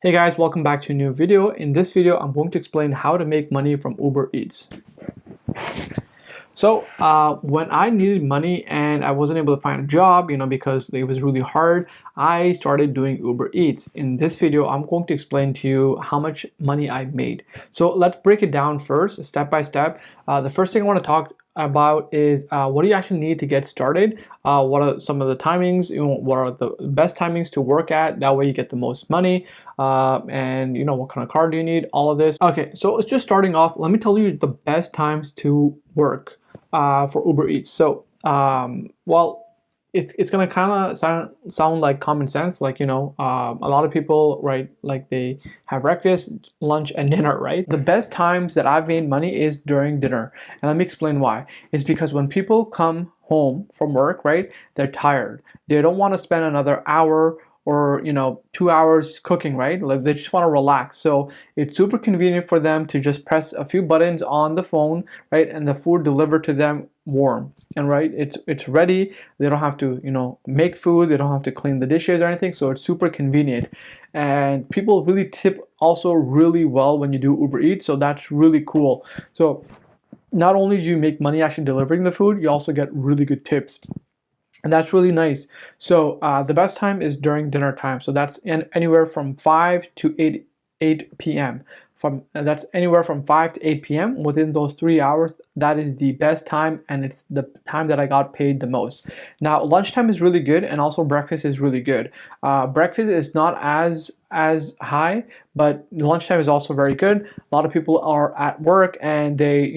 Hey guys, welcome back to a new video. In this video, I'm going to explain how to make money from Uber Eats. So when I needed money and I wasn't able to find a job, because it was really hard, I started doing Uber Eats. In this video, I'm going to explain to you how much money I made. So let's break it down first, step by step. The first thing I want to talk about is what do you actually need to get started? What are some of the timings? What are the best timings to work at? That way you get the most money. And what kind of car do you need? All of this. Okay, so it's just starting off. Let me tell you the best times to work for Uber Eats. So, well, it's gonna kind of sound like common sense, like a lot of people, right? Like they have breakfast, lunch, and dinner, right? The best times that I've made money is during dinner, and let me explain why. It's because when people come home from work, right, they're tired. They don't want to spend another hour or 2 hours cooking, right? Like they just want to relax. So it's super convenient for them to just press a few buttons on the phone, right? And the food delivered to them warm, and right, it's ready. They don't have to make food. They don't have to clean the dishes or anything. So it's super convenient. And people really tip also really well when you do Uber Eats. So that's really cool. So not only do you make money actually delivering the food, you also get really good tips. And that's really nice. So the best time is during dinner time. So that's anywhere from 5 to 8 p.m. That's anywhere from 5 to 8 p.m. Within those 3 hours, that is the best time, and it's the time that I got paid the most. Now, lunchtime is really good, and also breakfast is really good. Breakfast is not as high, but lunchtime is also very good. A lot of people are at work and they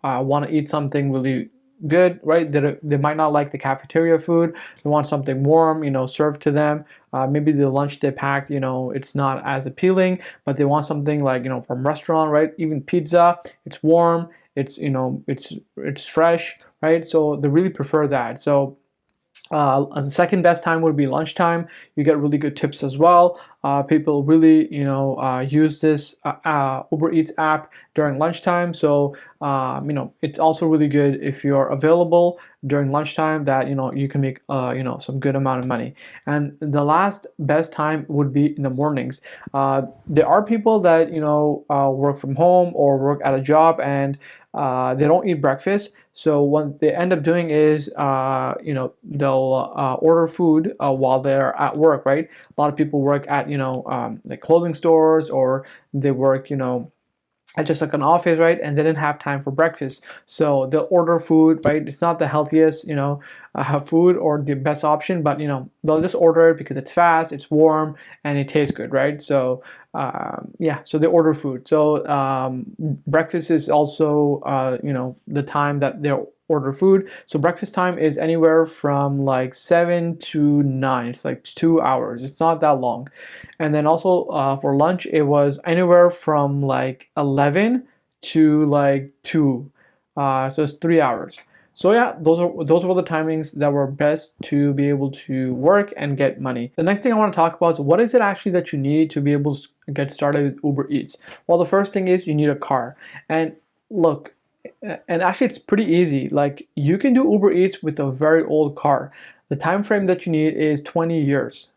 want to eat something really good, right? They might not like the cafeteria food. They want something warm, served to them. Maybe the lunch they packed, it's not as appealing, but they want something like, from restaurant, right? Even pizza, it's warm, it's fresh, right? So they really prefer that. So the second best time would be lunchtime. You get really good tips as well. People really, use this Uber Eats app during lunchtime. So, it's also really good if you're available during lunchtime that, you can make, some good amount of money. And the last best time would be in the mornings. There are people that, work from home or work at a job and they don't eat breakfast. So what they end up doing is, they'll order food while they're at work, right? A lot of people work at, like clothing stores, or they work, at just like an office, right? And they didn't have time for breakfast. So they'll order food, right? It's not the healthiest, food or the best option, but, they'll just order it because it's fast, it's warm, and it tastes good, right? So, yeah, so they order food. So breakfast is also, the time that they'll order food. So breakfast time is anywhere from like 7 to 9. It's like 2 hours. It's not that long. And then also for lunch, it was anywhere from like 11 to like 2. So it's 3 hours. So yeah, those were the timings that were best to be able to work and get money. The next thing I want to talk about is what is it actually that you need to be able to get started with Uber Eats? Well, the first thing is you need a car. And look, and actually it's pretty easy. Like you can do Uber Eats with a very old car. The time frame that you need is 20 years.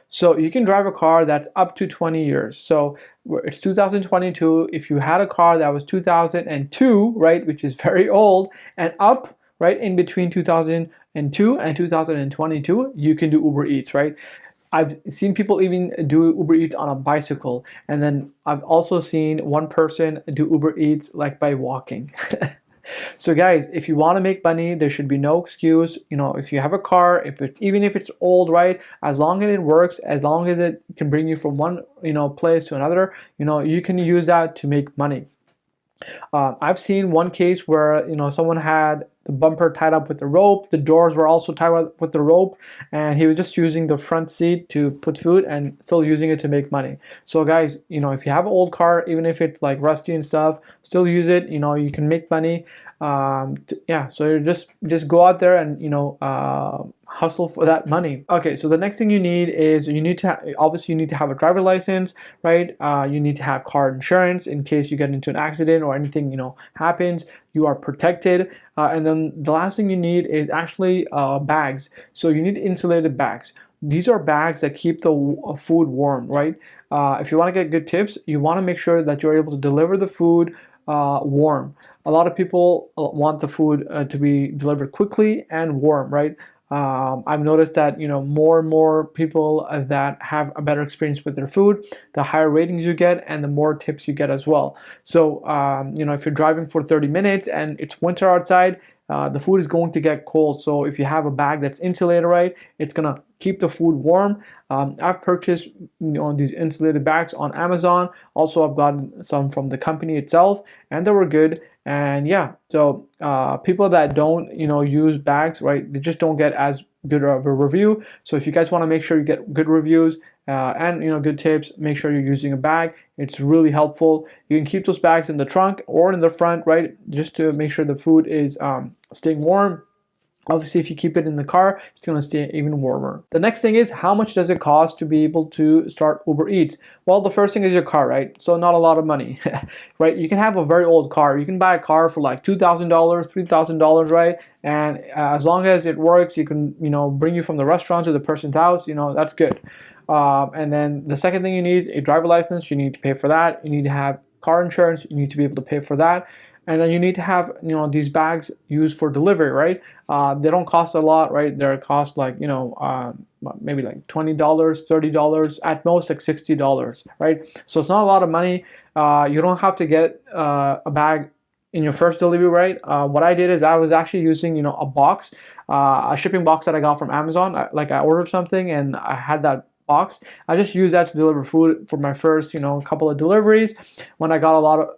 So you can drive a car that's up to 20 years. So it's 2022. If you had a car that was 2002, right, which is very old, and up, right, in between 2002 and 2022, you can do Uber Eats, right? I've seen people even do Uber Eats on a bicycle, and then I've also seen one person do Uber Eats like by walking. So guys, if you want to make money, there should be no excuse. If you have a car, even if it's old, right, as long as it works, as long as it can bring you from one place to another, you can use that to make money. I've seen one case where someone had the bumper tied up with the rope, the doors were also tied up with the rope, and he was just using the front seat to put food and still using it to make money. So guys, if you have an old car, even if it's like rusty and stuff, still use it. You can make money. Yeah, so just go out there and hustle for that money. Okay, so the next thing you need is obviously you need to have a driver license, right? You need to have car insurance in case you get into an accident or anything happens. You are protected. And then the last thing you need is actually bags. So you need insulated bags. these are bags that keep the food warm, right? If you want to get good tips, you want to make sure that you're able to deliver the food warm. A lot of people want the food to be delivered quickly and warm, right? I've noticed that more and more people that have a better experience with their food, the higher ratings you get and the more tips you get as well. So if you're driving for 30 minutes and it's winter outside, the food is going to get cold. So if you have a bag that's insulated right, it's gonna keep the food warm. I've purchased these insulated bags on Amazon. Also, I've gotten some from the company itself, and they were good. And yeah, so people that don't use bags, right, they just don't get as good of a review. So if you guys want to make sure you get good reviews and good tips, make sure you're using a bag. It's really helpful. You can keep those bags in the trunk or in the front, right, just to make sure the food is staying warm. Obviously, if you keep it in the car, it's going to stay even warmer. The next thing is, how much does it cost to be able to start Uber Eats? Well, the first thing is your car, right? So not a lot of money, right? You can have a very old car. You can buy a car for like $2,000, $3,000, right? And as long as it works, you can, bring you from the restaurant to the person's house, that's good. And then the second thing you need, a driver license. You need to pay for that. You need to have car insurance. You need to be able to pay for that. And then you need to have these bags used for delivery, right? They don't cost a lot, right? They cost like maybe like $20, $30, at most like $60, right? So it's not a lot of money. You don't have to get a bag in your first delivery, right? What I did is I was actually using a box, a shipping box that I got from Amazon. I ordered something and I had that box. I just used that to deliver food for my first couple of deliveries. When I got a lot of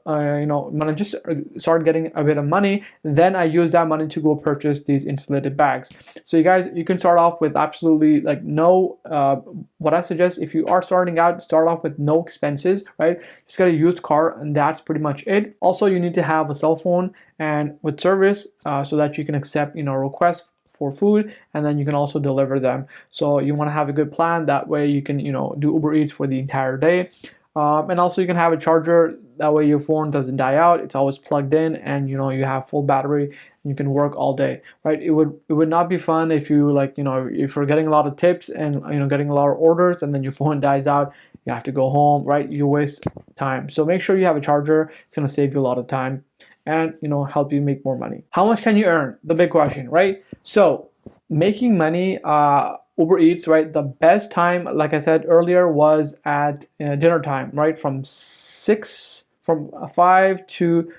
when I just started getting a bit of money, then I used that money to go purchase these insulated bags. So you can start off with absolutely like no what I suggest, if you are starting out, start off with no expenses, right? Just get a used car and that's pretty much it. Also, you need to have a cell phone and with service so that you can accept requests for food, and then you can also deliver them. So you want to have a good plan. That way you can do Uber Eats for the entire day. And also you can have a charger. That way your phone doesn't die out. It's always plugged in, and you have full battery. And you can work all day, right? It would not be fun if you if you're getting a lot of tips and getting a lot of orders, and then your phone dies out. You have to go home, right? You waste time. So make sure you have a charger. It's gonna save you a lot of time and help you make more money. How much can you earn? The big question, right? So making money, Uber Eats, right? The best time, like I said earlier, was at dinner time, right? From 5 to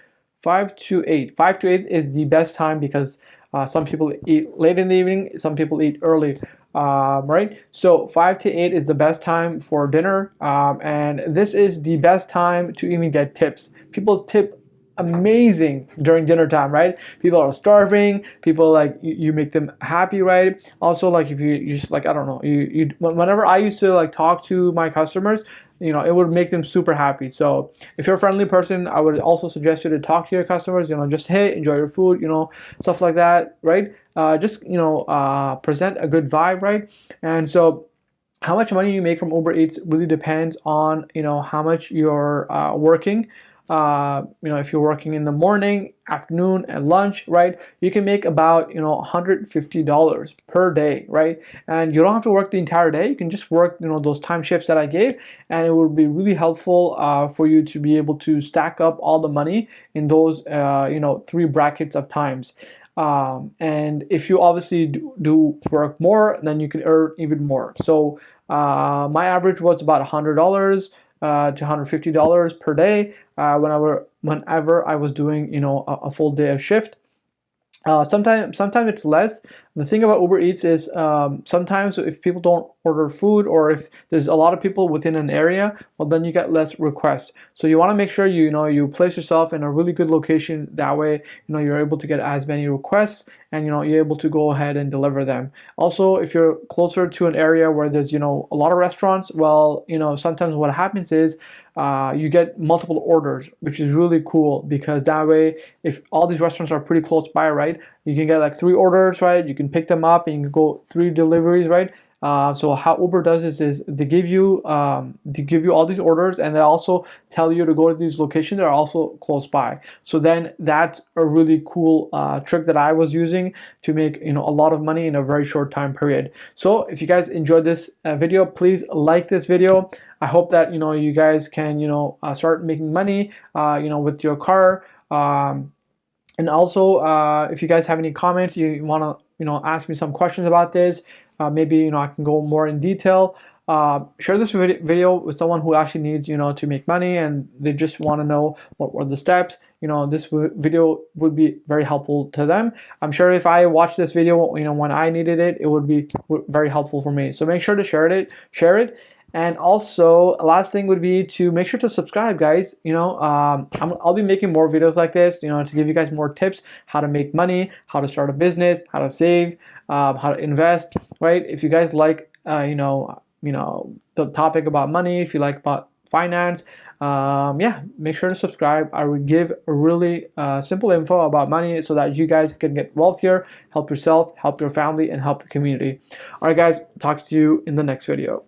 8. 5 to 8 is the best time because some people eat late in the evening, some people eat early. Right, so 5 to 8 is the best time for dinner, and this is the best time to even get tips. People tip amazing during dinner time, right? People are starving. People you make them happy, right? Also, like if you just I don't know, whenever I used to talk to my customers, it would make them super happy. So if you're a friendly person, I would also suggest you to talk to your customers, just hey, enjoy your food, stuff like that, right? Just present a good vibe, right? And so how much money you make from Uber Eats really depends on how much you're working. If you're working in the morning, afternoon, and lunch, right, you can make about $150 per day, right? And you don't have to work the entire day. You can just work those time shifts that I gave, and it will be really helpful for you to be able to stack up all the money in those 3 brackets of times. And if you obviously do work more, then you can earn even more. So my average was about $100 to $150 per day whenever I was doing a full day of shift. Sometimes it's less. The thing about Uber Eats is sometimes if people don't order food, or if there's a lot of people within an area, well, then you get less requests. So you want to make sure you place yourself in a really good location. That way you're able to get as many requests, and you're able to go ahead and deliver them. Also, if you're closer to an area where there's a lot of restaurants, well, sometimes what happens is you get multiple orders, which is really cool, because that way, if all these restaurants are pretty close by, right, you can get 3 orders, right? You can pick them up and you can go 3 deliveries, right? So how Uber does is they give you all these orders, and they also tell you to go to these locations that are also close by. So then that's a really cool trick that I was using to make a lot of money in a very short time period. So if you guys enjoyed this video, please like this video. I hope that you guys can start making money with your car. And also, if you guys have any comments, you want to ask me some questions about this, maybe I can go more in detail. Share this video with someone who actually needs to make money, and they just want to know what were the steps. This video would be very helpful to them. I'm sure if I watched this video when I needed it, it would be very helpful for me. So make sure to share it. And also, last thing would be to make sure to subscribe, guys. I'll be making more videos like this, to give you guys more tips, how to make money, how to start a business, how to save, how to invest, right? If you guys like, the topic about money, if you like about finance, yeah, make sure to subscribe. I will give a really simple info about money so that you guys can get wealthier, help yourself, help your family, and help the community. All right, guys, talk to you in the next video.